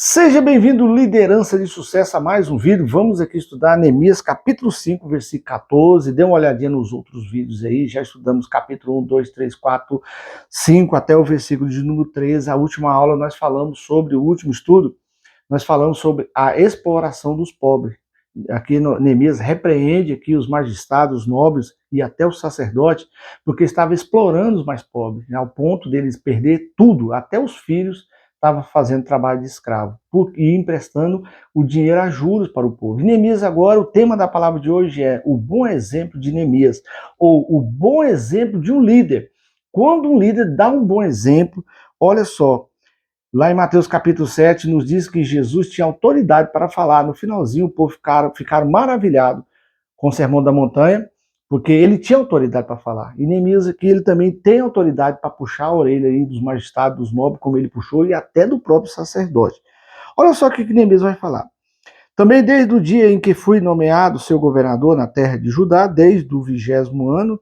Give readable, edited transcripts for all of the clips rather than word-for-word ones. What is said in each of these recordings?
Seja bem-vindo, liderança de sucesso, a mais um vídeo. Vamos aqui estudar Neemias capítulo 5, versículo 14. Dê uma olhadinha nos outros vídeos aí. Já estudamos capítulo 1, 2, 3, 4, 5 até o versículo de número 13. A última aula nós falamos sobre o último estudo. Nós falamos sobre a exploração dos pobres. Aqui Neemias repreende aqui os magistrados, os nobres e até o sacerdote, porque estava explorando os mais pobres, ao ponto deles perder tudo, até os filhos estava fazendo trabalho de escravo e emprestando o dinheiro a juros para o povo. E Neemias agora, o tema da palavra de hoje é o bom exemplo de Neemias, ou o bom exemplo de um líder. Quando um líder dá um bom exemplo, olha só, lá em Mateus capítulo 7 nos diz que Jesus tinha autoridade para falar. No finalzinho o povo ficaram maravilhados com o sermão da montanha, porque ele tinha autoridade para falar. E Neemias aqui, ele também tem autoridade para puxar a orelha aí dos magistrados, dos nobres, como ele puxou, e até do próprio sacerdote. Olha só o que Neemias vai falar. Também desde o dia em que fui nomeado seu governador na terra de Judá, desde o 20º ano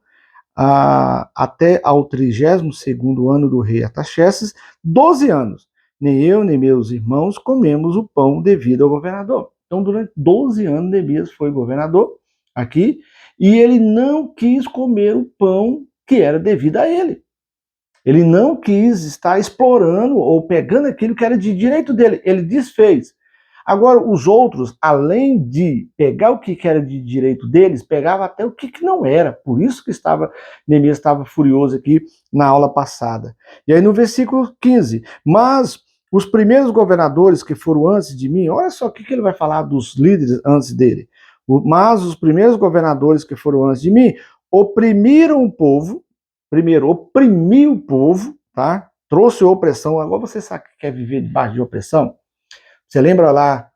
até ao 32º ano do rei Artaxerxes, 12 anos. Nem eu, nem meus irmãos comemos o pão devido ao governador. Então, durante 12 anos, Neemias foi governador aqui, e ele não quis comer o pão que era devido a ele. Ele não quis estar explorando ou pegando aquilo que era de direito dele. Ele desfez. Agora, os outros, além de pegar o que era de direito deles, pegavam até o que não era. Por isso que Neemias estava furioso aqui na aula passada. E aí no versículo 15, mas os primeiros governadores que foram antes de mim, olha só o que ele vai falar dos líderes antes dele. Mas os primeiros governadores que foram antes de mim oprimiram o povo, primeiro oprimiu o povo, tá? Trouxe opressão. Agora você sabe que quer viver debaixo de opressão? Você lembra lá,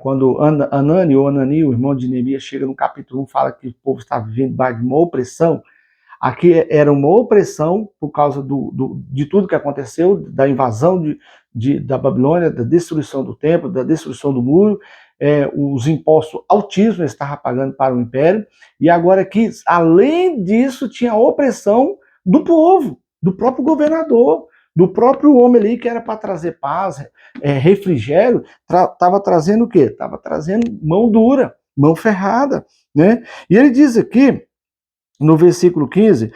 quando Anani, o irmão de Neemias, chega no capítulo 1, fala que o povo estava vivendo debaixo de uma opressão? Aqui era uma opressão por causa de tudo que aconteceu, da invasão da Babilônia, da destruição do templo, da destruição do muro, os impostos altíssimos eles estavam pagando para o império, e agora aqui, além disso, tinha a opressão do povo, do próprio governador, do próprio homem ali que era para trazer paz, refrigério, estava trazendo o quê? Estava trazendo mão dura, mão ferrada, né? E ele diz aqui, no versículo 15,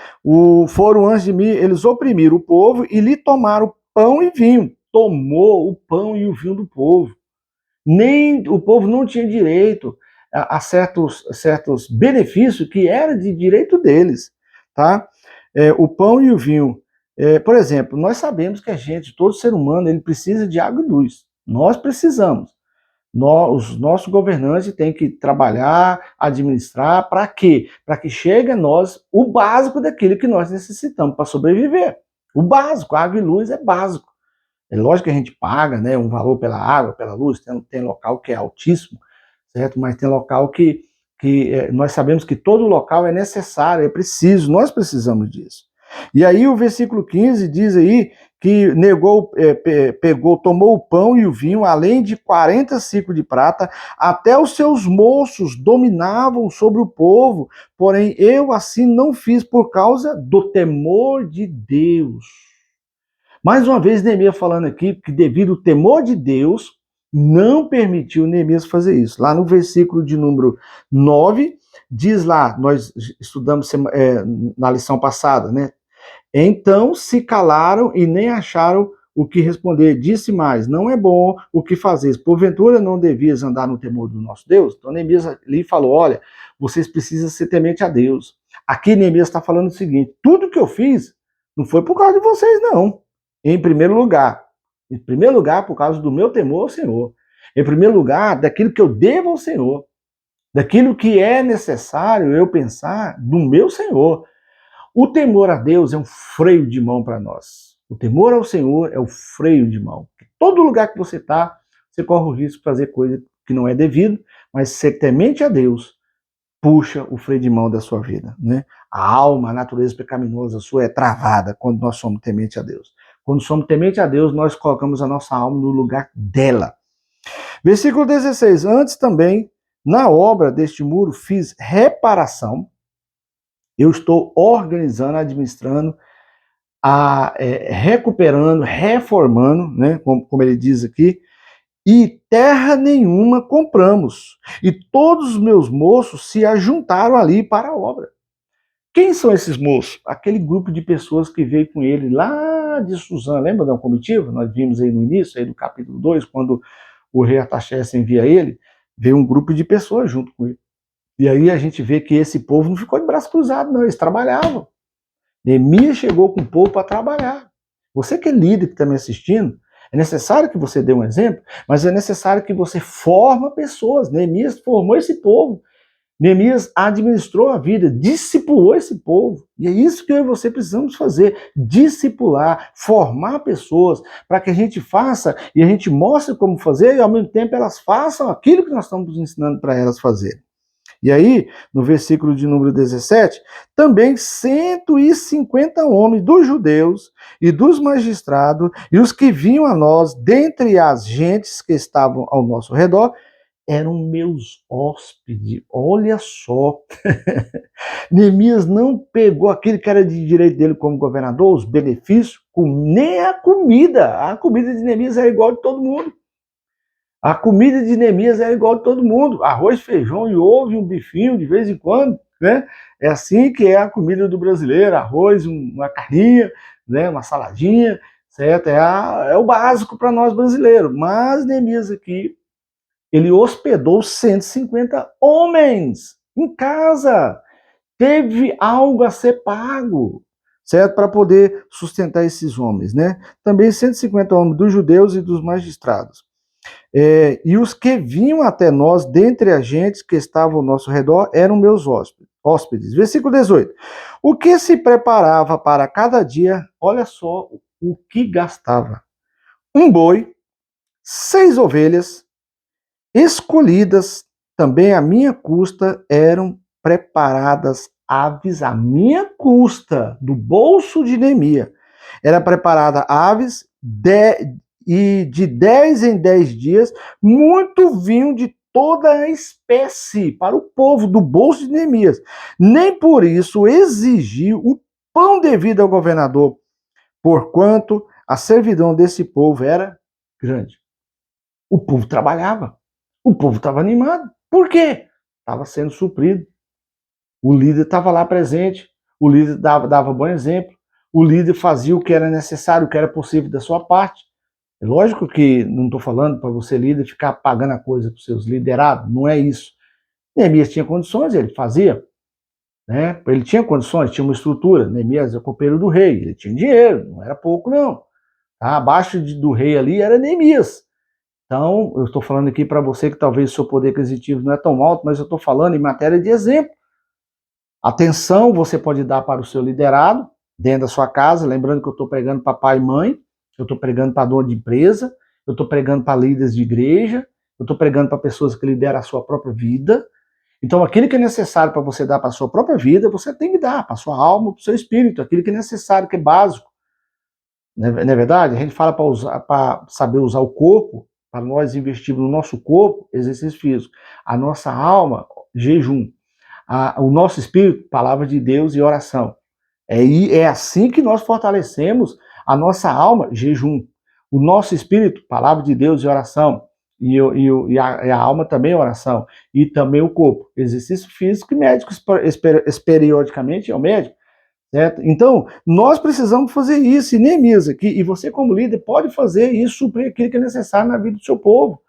foram antes de mim, eles oprimiram o povo e lhe tomaram pão e vinho. Tomou o pão e o vinho do povo. Nem o povo não tinha direito a certos benefícios que era de direito deles, tá? O pão e o vinho. Por exemplo, nós sabemos que todo ser humano, ele precisa de água e luz. Nós precisamos. Os nossos governantes têm que trabalhar, administrar, para quê? Para que chegue a nós o básico daquilo que nós necessitamos para sobreviver. O básico, água e luz é básico. É lógico que a gente paga, né, um valor pela água, pela luz, tem local que é altíssimo, certo? Mas tem local que nós sabemos que todo local é necessário, é preciso, nós precisamos disso. E aí o versículo 15 diz aí que tomou o pão e o vinho, além de 40 ciclos de prata, até os seus moços dominavam sobre o povo, porém eu assim não fiz por causa do temor de Deus. Mais uma vez Neemias falando aqui que devido ao temor de Deus, não permitiu Neemias fazer isso. Lá no versículo de número 9, diz lá, nós estudamos na lição passada, né? Então se calaram e nem acharam o que responder. Disse mais, não é bom o que fazes. Porventura não devias andar no temor do nosso Deus? Então Neemias ali falou, olha, vocês precisam ser temente a Deus. Aqui Neemias está falando o seguinte, tudo que eu fiz não foi por causa de vocês, não. Em primeiro lugar, por causa do meu temor ao Senhor. Em primeiro lugar, daquilo que eu devo ao Senhor. Daquilo que é necessário eu pensar no meu Senhor. O temor a Deus é um freio de mão para nós. O temor ao Senhor é o freio de mão. Todo lugar que você está, você corre o risco de fazer coisa que não é devido, mas ser temente a Deus puxa o freio de mão da sua vida, né? A alma, a natureza pecaminosa sua é travada quando nós somos temente a Deus. Quando somos temente a Deus, nós colocamos a nossa alma no lugar dela. Versículo 16. Antes também, na obra deste muro, fiz reparação. Eu estou organizando, administrando, recuperando, reformando, né? Como ele diz aqui. e terra nenhuma compramos, e todos os meus moços se ajuntaram ali para a obra. Quem são esses moços? Aquele grupo de pessoas que veio com ele lá de Suzã, lembra da comitiva? Nós vimos aí no início, aí do capítulo 2, quando o rei Artaxerxes envia ele, veio um grupo de pessoas junto com ele. E aí a gente vê que esse povo não ficou de braço cruzado, não, eles trabalhavam. Neemias chegou com o povo para trabalhar. Você que é líder que está me assistindo, é necessário que você dê um exemplo, mas é necessário que você forme pessoas. Neemias formou esse povo. Neemias administrou a vida, discipulou esse povo. E é isso que eu e você precisamos fazer: discipular, formar pessoas, para que a gente faça e a gente mostre como fazer, e ao mesmo tempo elas façam aquilo que nós estamos ensinando para elas fazerem. E aí, no versículo de número 17, também 150 homens dos judeus e dos magistrados e os que vinham a nós, dentre as gentes que estavam ao nosso redor, eram meus hóspedes. Olha só. Neemias não pegou aquele que era de direito dele como governador, os benefícios, nem a comida. A comida de Neemias era igual de todo mundo. A comida de Neemias era igual de todo mundo. Arroz, feijão e ovo, um bifinho de vez em quando, né? É assim que é a comida do brasileiro: arroz, uma carninha, né? Uma saladinha, certo? É o básico para nós brasileiros. Mas Neemias aqui, ele hospedou 150 homens em casa. Teve algo a ser pago, certo? Para poder sustentar esses homens, né? Também 150 homens dos judeus e dos magistrados. E os que vinham até nós, dentre as gentes que estavam ao nosso redor, eram meus hóspedes. Versículo 18. O que se preparava para cada dia, olha só o que gastava: um boi, 6 ovelhas, escolhidas também à minha custa, eram preparadas aves à minha custa, do bolso de Neemias. Era preparada aves e de 10 em 10 dias, muito vinho de toda a espécie para o povo, do bolso de Neemias. Nem por isso exigiu o pão devido ao governador, porquanto a servidão desse povo era grande. O povo trabalhava. O povo estava animado. Por quê? Estava sendo suprido. O líder estava lá presente. O líder dava bom exemplo. O líder fazia o que era necessário, o que era possível da sua parte. É lógico que não estou falando para você, líder, ficar pagando a coisa para os seus liderados. Não é isso. Neemias tinha condições, ele fazia. Né? Ele tinha condições, tinha uma estrutura. Neemias é copeiro do rei. Ele tinha dinheiro, não era pouco, não. Tá? Abaixo do rei ali era Neemias. Então, eu estou falando aqui para você que talvez o seu poder aquisitivo não é tão alto, mas eu estou falando em matéria de exemplo. Atenção você pode dar para o seu liderado, dentro da sua casa, lembrando que eu estou pregando para pai e mãe, eu estou pregando para dono de empresa, eu estou pregando para líderes de igreja, eu estou pregando para pessoas que lideram a sua própria vida. Então, aquilo que é necessário para você dar para a sua própria vida, você tem que dar para a sua alma, para o seu espírito, aquilo que é necessário, que é básico. Não é verdade? A gente fala para saber usar o corpo, para nós investirmos no nosso corpo, exercício físico. A nossa alma, jejum. O nosso espírito, palavra de Deus e oração. É assim que nós fortalecemos a nossa alma, jejum. O nosso espírito, palavra de Deus e oração. E a alma também oração. E também o corpo, exercício físico, e médico periodicamente é o médico. Certo? Então, nós precisamos fazer isso, e Neemias aqui, e você como líder pode fazer isso, suprir aquilo que é necessário na vida do seu povo.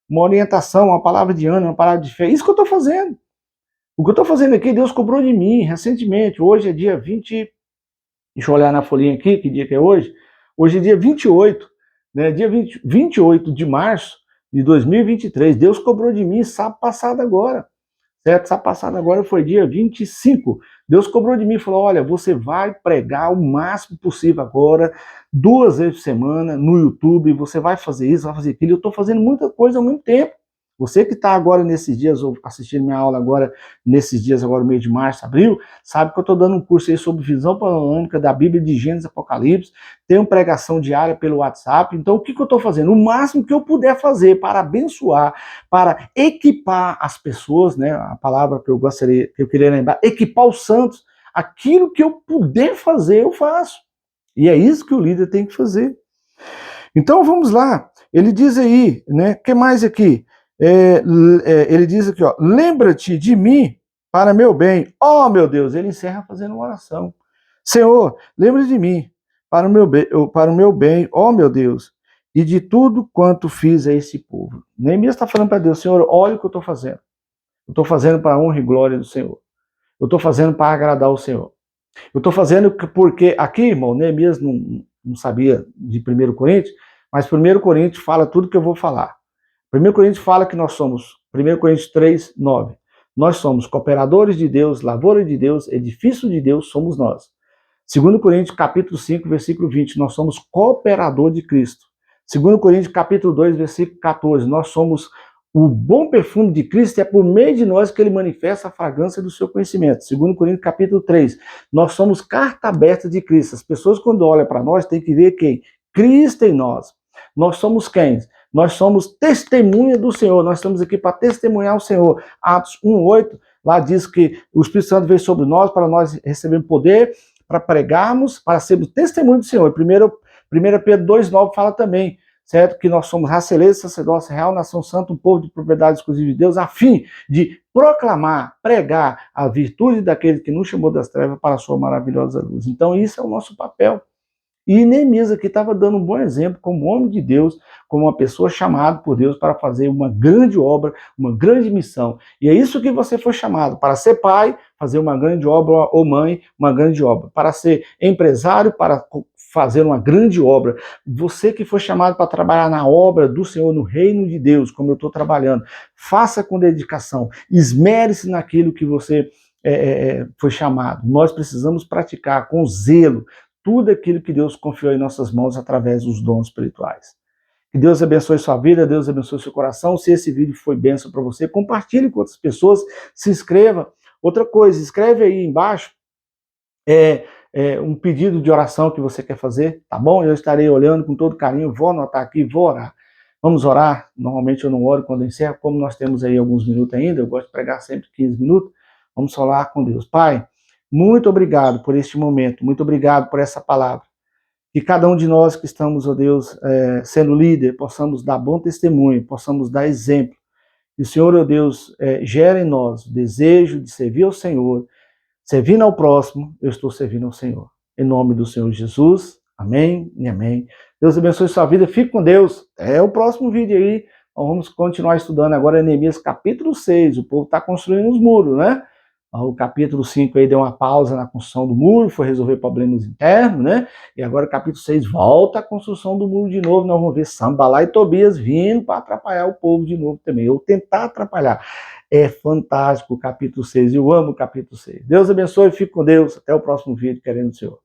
Uma orientação, uma palavra de ânimo, uma palavra de fé. Isso que eu estou fazendo. O que eu estou fazendo aqui, Deus cobrou de mim recentemente. Hoje é dia 20. Deixa eu olhar na folhinha aqui, que dia que é hoje. Hoje é dia 28, né? Dia 28 de março de 2023. Deus cobrou de mim sábado passado agora. Certo? Sábado passado agora foi dia 25. Deus cobrou de mim e falou: olha, você vai pregar o máximo possível agora, 2 vezes por semana, no YouTube, você vai fazer isso, vai fazer aquilo. Eu estou fazendo muita coisa ao mesmo tempo. Você que está agora nesses dias, assistindo minha aula agora, nesses dias agora, mês de março, abril, sabe que eu estou dando um curso aí sobre visão panorâmica da Bíblia de Gênesis e Apocalipse, tenho pregação diária pelo WhatsApp. Então, o que eu estou fazendo? O máximo que eu puder fazer para abençoar, para equipar as pessoas, né? A palavra que eu queria lembrar, equipar os santos, aquilo que eu puder fazer, eu faço. E é isso que o líder tem que fazer. Então, vamos lá. ele diz aí, né? O que mais aqui? Ele diz aqui, ó, lembra-te de mim para meu bem. Oh, meu Deus, ele encerra fazendo uma oração. Senhor, lembra de mim para o meu bem, oh meu Deus, e de tudo quanto fiz a esse povo. Neemias está falando para Deus, Senhor, olha o que eu estou fazendo. Eu estou fazendo para a honra e glória do Senhor. Eu estou fazendo para agradar o Senhor. Eu estou fazendo porque aqui, irmão, Neemias não sabia de 1 Coríntios, mas 1 Coríntios fala tudo que eu vou falar. 1 Coríntios fala que nós somos, 1 Coríntios 3, 9, nós somos cooperadores de Deus, lavoura de Deus, edifício de Deus, somos nós. 2 Coríntios capítulo 5, versículo 20, nós somos cooperador de Cristo. 2 Coríntios capítulo 2, versículo 14, nós somos o bom perfume de Cristo, e é por meio de nós que ele manifesta a fragrância do seu conhecimento. 2 Coríntios capítulo 3, nós somos carta aberta de Cristo. As pessoas quando olham para nós têm que ver quem? Cristo em nós. Nós somos quem? Nós somos testemunha do Senhor, nós estamos aqui para testemunhar o Senhor. Atos 1:8, lá diz que o Espírito Santo veio sobre nós para nós recebermos poder, para pregarmos, para sermos testemunho do Senhor. 1 Pedro 2:9 fala também, certo? Que nós somos raça eleita, sacerdócio real, nação santa, um povo de propriedade exclusiva de Deus, a fim de proclamar, pregar a virtude daquele que nos chamou das trevas para a sua maravilhosa luz. Então, isso é o nosso papel. E Neemias aqui estava dando um bom exemplo como homem de Deus, como uma pessoa chamada por Deus para fazer uma grande obra, uma grande missão. E é isso que você foi chamado, para ser pai, fazer uma grande obra, ou mãe, uma grande obra. Para ser empresário, para fazer uma grande obra. Você que foi chamado para trabalhar na obra do Senhor, no reino de Deus, como eu estou trabalhando, faça com dedicação, esmere-se naquilo que você foi chamado. Nós precisamos praticar com zelo tudo aquilo que Deus confiou em nossas mãos através dos dons espirituais. Que Deus abençoe sua vida, Deus abençoe seu coração. Se esse vídeo foi bênção para você, compartilhe com outras pessoas, se inscreva. Outra coisa, escreve aí embaixo um pedido de oração que você quer fazer, tá bom? Eu estarei olhando com todo carinho, vou anotar aqui, vou orar. Vamos orar? Normalmente eu não oro quando eu encerro, como nós temos aí alguns minutos ainda, eu gosto de pregar sempre 15 minutos, vamos orar com Deus. Pai, muito obrigado por este momento, muito obrigado por essa palavra. Que cada um de nós que estamos, ó Deus, sendo líder, possamos dar bom testemunho, possamos dar exemplo. Que o Senhor, ó Deus, gere em nós o desejo de servir ao Senhor, servindo ao próximo, eu estou servindo ao Senhor. Em nome do Senhor Jesus, amém e amém. Deus abençoe sua vida, fique com Deus. Até o próximo vídeo aí. Nós vamos continuar estudando agora Neemias capítulo 6. O povo está construindo os muros, né? O capítulo 5 aí deu uma pausa na construção do muro, foi resolver problemas internos, né? E agora o capítulo 6 volta à construção do muro de novo. Nós vamos ver Sambalá e Tobias vindo para atrapalhar o povo de novo também, ou tentar atrapalhar. É fantástico o capítulo 6, eu amo o capítulo 6. Deus abençoe, fique com Deus. Até o próximo vídeo, querendo o Senhor.